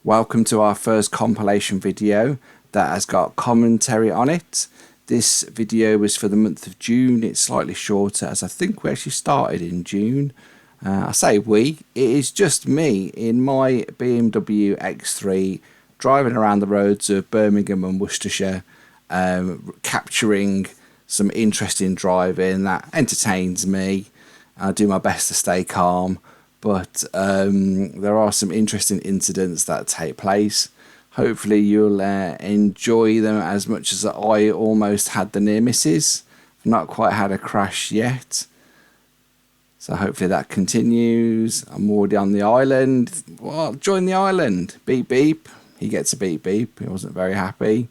Welcome to our first compilation video that has got commentary on it. This video was for the month of June. It's slightly shorter as I think we actually started in June. I say we, it is just me in my BMW X3 driving around the roads of Birmingham and Worcestershire, capturing some interesting driving that entertains me. I do my best to stay calm, but there are some interesting incidents that take place. Hopefully you'll enjoy them as much as I almost had the near misses. I've not quite had a crash yet, so hopefully that continues. I'm already on the island. Well, join the island. Beep beep. He gets a beep beep. He wasn't very happy.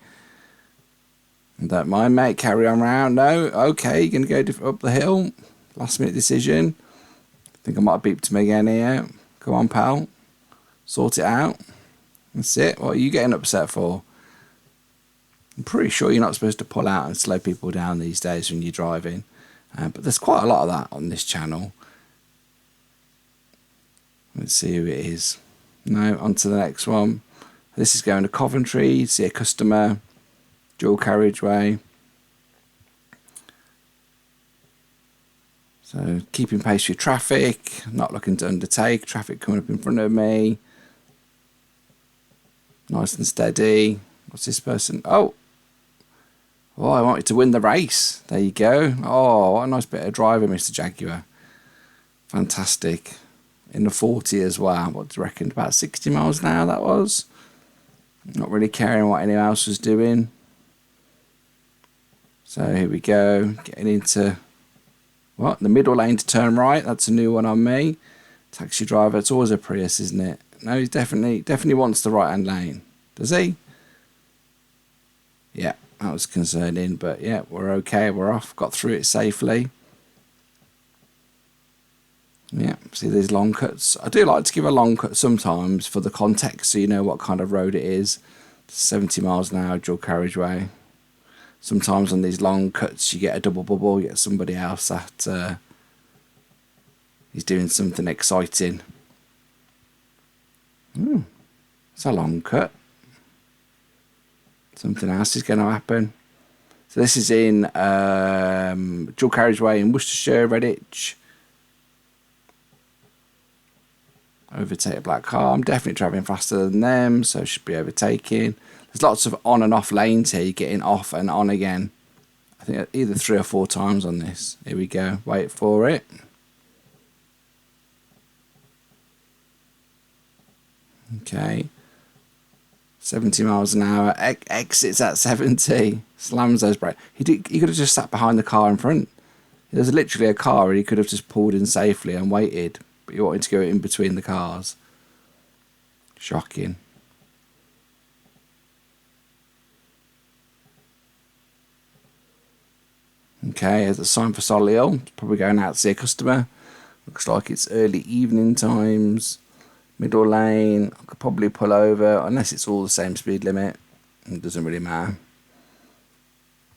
Don't mind, mate. Carry on round. No, okay, you're gonna go up the hill. Last minute decision. I think I might have beeped him again here. Come on, pal. Sort it out. That's it. What are you getting upset for? I'm pretty sure you're not supposed to pull out and slow people down these days when you're driving. But there's quite a lot of that on this channel. Let's see who it is. No, on to the next one. This is going to Coventry. See a customer. Dual carriageway. So keeping pace with traffic, not looking to undertake, traffic coming up in front of me. Nice and steady. What's this person? Oh, I wanted to win the race. There you go. Oh, what a nice bit of driving, Mr. Jaguar. Fantastic. In the 40 as well. What do you reckon? About 60 miles an hour that was. Not really caring what anyone else was doing. So here we go. Getting into... What? The middle lane to turn right. That's a new one on me. Taxi driver. It's always a Prius, isn't it? No, he definitely wants the right-hand lane. Does he? Yeah, that was concerning. But yeah, we're okay. We're off. Got through it safely. Yeah, see these long cuts. I do like to give a long cut sometimes for the context so you know what kind of road it is. 70 miles an hour, dual carriageway. Sometimes on these long cuts you get a double bubble, you get somebody else that is doing something exciting. It's a long cut. Something else is going to happen. So this is in dual carriageway in Worcestershire, Redditch. Overtake a black car. I'm definitely travelling faster than them, so should be overtaking. There's lots of on and off lanes here. You're getting off and on again. I think either 3 or 4 times on this. Here we go. Wait for it. Okay. 70 miles an hour. Exits at 70. Slams those brakes. He could have just sat behind the car in front. There's literally a car and he could have just pulled in safely and waited. But he wanted to go in between the cars. Shocking. Okay, there's a sign for Solihull. Probably going out to see a customer. Looks like it's early evening times. Middle lane. I could probably pull over unless it's all the same speed limit. It doesn't really matter.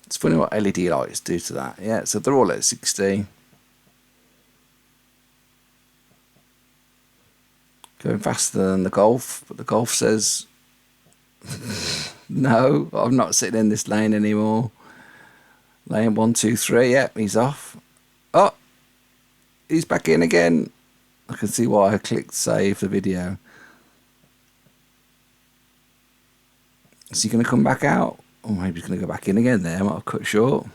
It's funny what LED lights do to that. Yeah, so they're all at 60. Going faster than the Golf, but the Golf says no, I'm not sitting in this lane anymore. Lane 1, 2, 3. Yep, he's off. Oh, he's back in again. I can see why I clicked save the video. Is he going to come back out? Or maybe he's going to go back in again there. I might have cut short.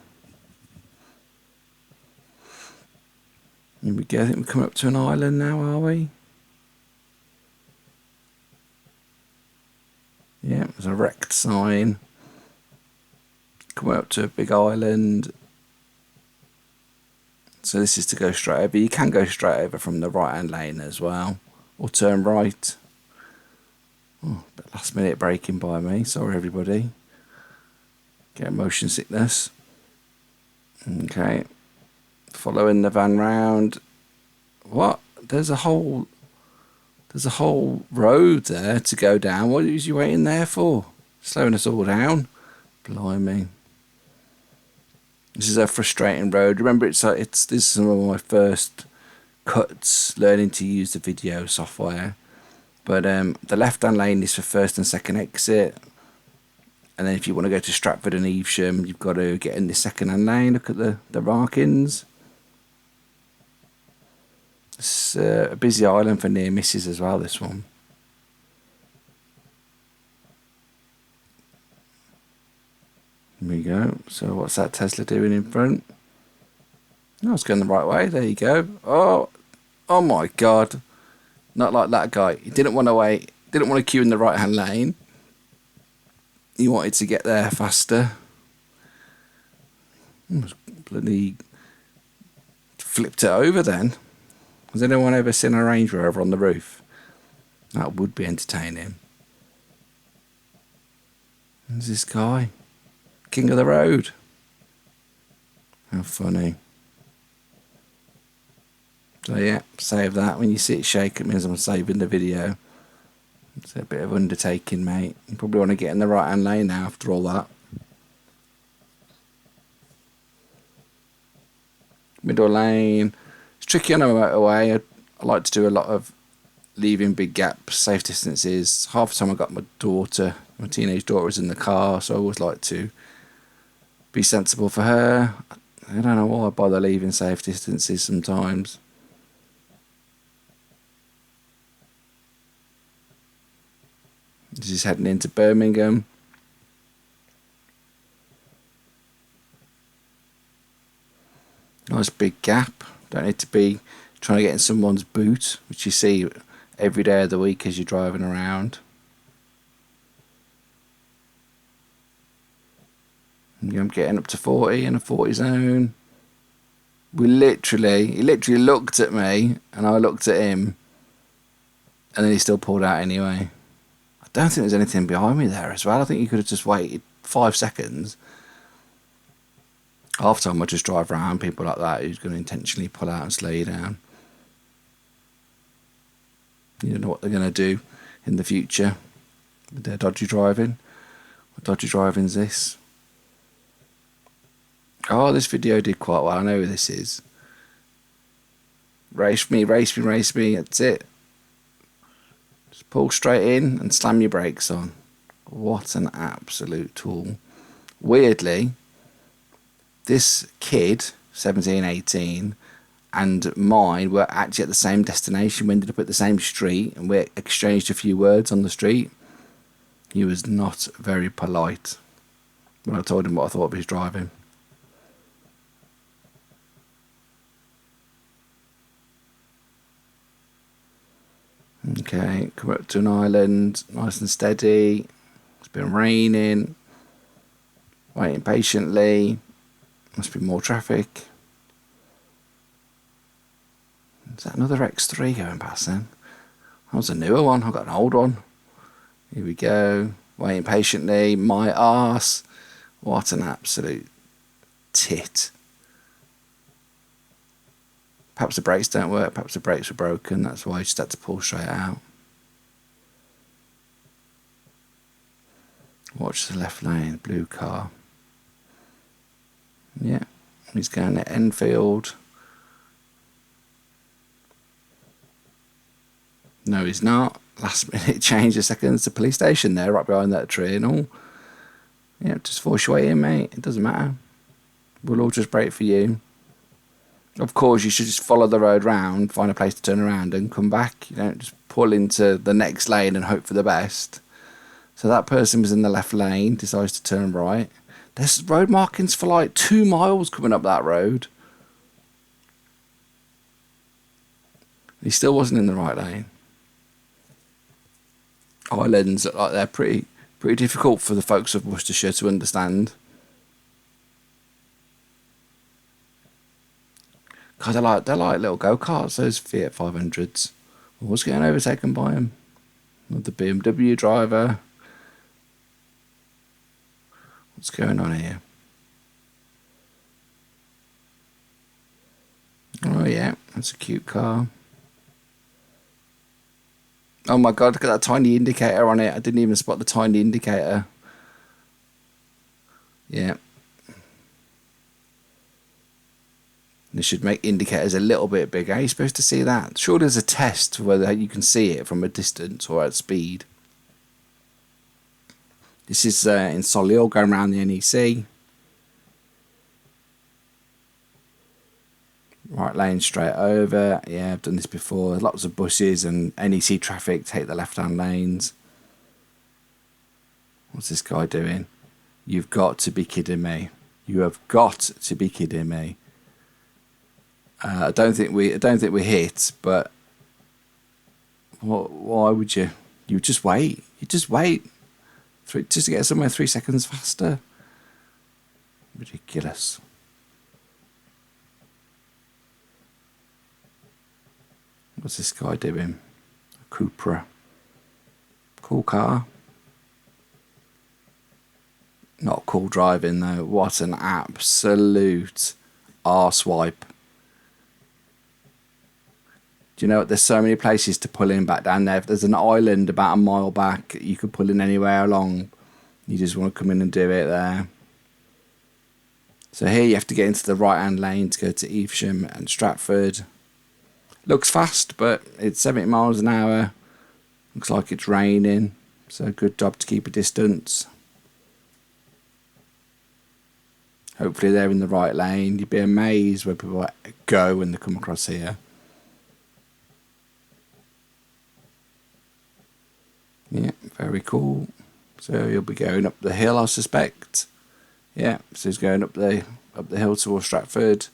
Here we go. I think we're coming up to an island now, are we? Yeah, there's a wrecked sign. Coming up to a big island. So this is to go straight over. You can go straight over from the right hand lane as well. Or turn right. Oh, but last minute braking by me. Sorry everybody. Get motion sickness. Okay. Following the van round. What? There's a whole road there to go down. What is you waiting there for? Slowing us all down. Blimey. This is a frustrating road. Remember, this is some of my first cuts learning to use the video software. But the left-hand lane is for first and second exit. And then if you want to go to Stratford and Evesham, you've got to get in the second-hand lane. Look at the markings. It's a busy island for near misses as well, this one. Here we go. So what's that Tesla doing in front? No, it's going the right way. There you go. Oh my God. Not like that guy. He didn't want to wait. Didn't want to queue in the right-hand lane. He wanted to get there faster. Bloody flipped it over then. Has anyone ever seen a Range Rover on the roof? That would be entertaining. Who's this guy? King of the road. How funny. So yeah, save that. When you see it shake, it means I'm saving the video. It's a bit of undertaking, mate. You probably want to get in the right hand lane now after all that. Middle lane. It's tricky on a motorway. I like to do a lot of leaving big gaps, safe distances. Half the time I got my teenage daughter is in the car, so I always like to be sensible for her. I don't know why I bother leaving safe distances sometimes. This is heading into Birmingham. Nice big gap. Don't need to be trying to get in someone's boot, which you see every day of the week as you're driving around. I'm getting up to 40 in a 40 zone. He literally looked at me and I looked at him, and then he still pulled out anyway. I don't think there's anything behind me there as well. I think you could have just waited 5 seconds. Half the time I just drive around people like that who's going to intentionally pull out and slow you down. You don't know what they're going to do in the future with their dodgy driving. What dodgy driving is this? Oh, this video did quite well. I know who this is. Race me, race me, race me. That's it. Just pull straight in and slam your brakes on. What an absolute tool. Weirdly, this kid, 17, 18, and mine were actually at the same destination. We ended up at the same street and we exchanged a few words on the street. He was not very polite when I told him what I thought of his driving. Okay, come up to an island, nice and steady. It's been raining. Waiting patiently. Must be more traffic. Is that another X3 going past then? That was a newer one. I've got an old one. Here we go. Waiting patiently. My arse. What an absolute tit. Perhaps the brakes don't work. Perhaps the brakes were broken. That's why I just had to pull straight out. Watch the left lane. Blue car. Yeah, he's going to Enfield. No, he's not. Last minute change of seconds to police station there, right behind that tree and all. Yeah, just force your way in, mate. It doesn't matter. We'll all just brake for you. Of course, you should just follow the road round, find a place to turn around and come back. You don't just pull into the next lane and hope for the best. So that person was in the left lane, decides to turn right. There's road markings for like 2 miles coming up that road. He still wasn't in the right lane. Islands look like they're pretty difficult for the folks of Worcestershire to understand. God, they're like little go-karts, those Fiat 500s. I was getting overtaken by them. With the BMW driver. What's going on here? Oh yeah, that's a cute car. Oh my God, look at that tiny indicator on it. I didn't even spot the tiny indicator. Yeah. This should make indicators a little bit bigger. Are you supposed to see that? Sure, there's a test whether you can see it from a distance or at speed. This is in Solihull going around the NEC. Right lane straight over. Yeah, I've done this before. Lots of buses and NEC traffic take the left-hand lanes. What's this guy doing? You've got to be kidding me. You have got to be kidding me. I don't think we hit, but why would you? You just wait. You just wait. Just to get somewhere 3 seconds faster. Ridiculous. What's this guy doing? A Cupra. Cool car. Not cool driving though. What an absolute arsewipe. Do you know what? There's so many places to pull in back down there. If there's an island about a mile back, you could pull in anywhere along. You just want to come in and do it there. So here you have to get into the right hand lane to go to Evesham and Stratford. Looks fast, but it's 70 miles an hour. Looks like it's raining. So good job to keep a distance. Hopefully they're in the right lane. You'd be amazed where people go when they come across here. Yeah, very cool. So he'll be going up the hill, I suspect. Yeah, so he's going up the hill towards Stratford.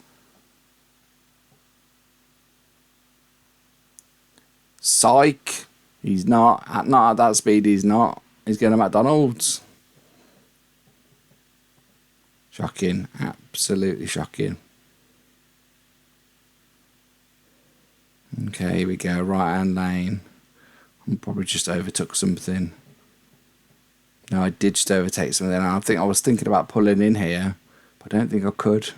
Psych! He's not at that speed. He's not. He's going to McDonald's. Shocking, absolutely shocking. Okay, here we go. Right hand lane. I probably just overtook something. No, I did just overtake something. I think I was thinking about pulling in here, but I don't think I could.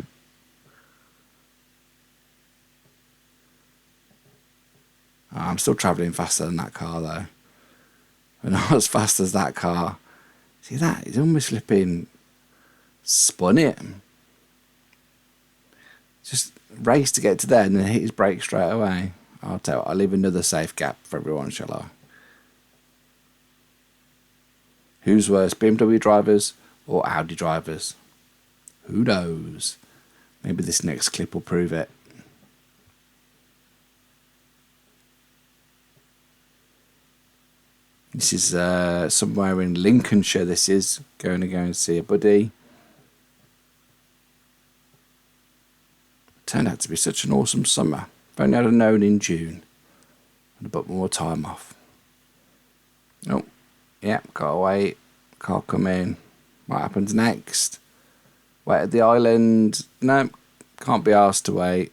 Oh, I'm still travelling faster than that car though. But not as fast as that car. See that? He's almost flipping spun it. Just raced to get to there and then hit his brake straight away. I'll tell you what, I'll leave another safe gap for everyone, shall I? Who's worse, BMW drivers or Audi drivers? Who knows? Maybe this next clip will prove it. This is somewhere in Lincolnshire. This is going to go and see a buddy. Turned out to be such an awesome summer. If only I'd have known in June. I'd have booked more time off. Oh, yeah, gotta wait. Can't come in. What happens next? Wait at the island. No, can't be asked to wait.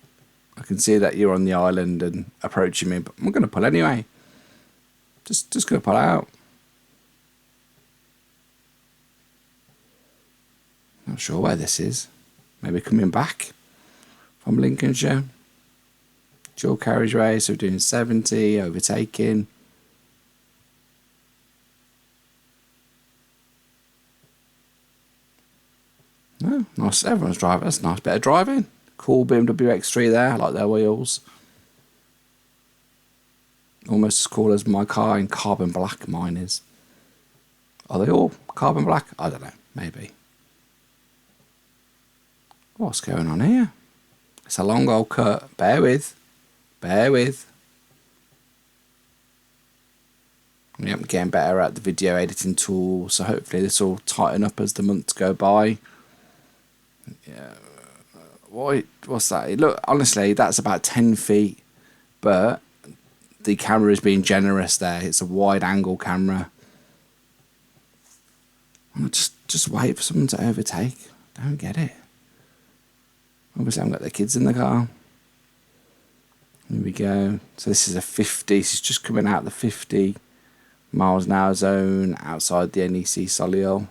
I can see that you're on the island and approaching me, but I'm going to pull anyway. Just going to pull out. Not sure where this is. Maybe coming back from Lincolnshire. Dual carriageway, so we're doing 70, overtaking. Oh, nice. Everyone's driving. That's a nice bit of driving. Cool BMW X3 there. I like their wheels. Almost as cool as my car in carbon black mine is. Are they all carbon black? I don't know. Maybe. What's going on here? It's a long old cut. Bear with. Bear with. Yep, I'm getting better at the video editing tool, so hopefully this will tighten up as the months go by. Yeah. What's that? Look, honestly, that's about 10 feet, but the camera is being generous there. It's a wide angle camera. Just wait for someone to overtake. Don't get it. Obviously, I haven't got the kids in the car. Here we go. So this is a 50. This is just coming out the 50 miles an hour zone outside the NEC Solihull.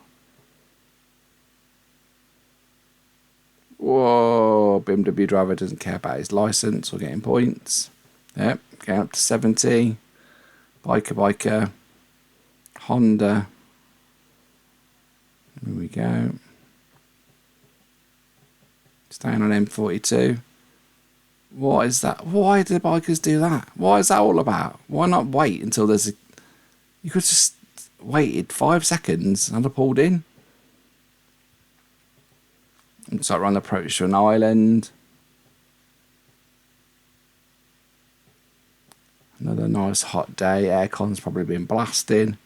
Whoa, BMW driver doesn't care about his license or getting points. Yep, going up to 70. Biker. Honda. Here we go. Staying on M42. What is that? Why do the bikers do that? What is that all about? Why not wait until there's a... You could just waited 5 seconds and I'd have pulled in. Looks like we're on the approach to an island. Another nice hot day. Aircon's probably been blasting.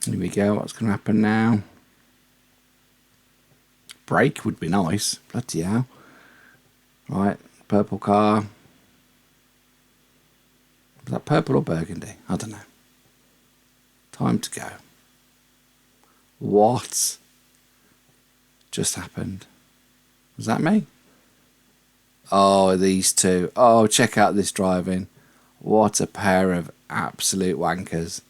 Here we go. What's going to happen now? Brake would be nice. Bloody hell. Right. Purple car. Is that purple or burgundy? I don't know. Time to go. What just happened? Was that me? Oh, these two. Oh, check out this driving. What a pair of absolute wankers.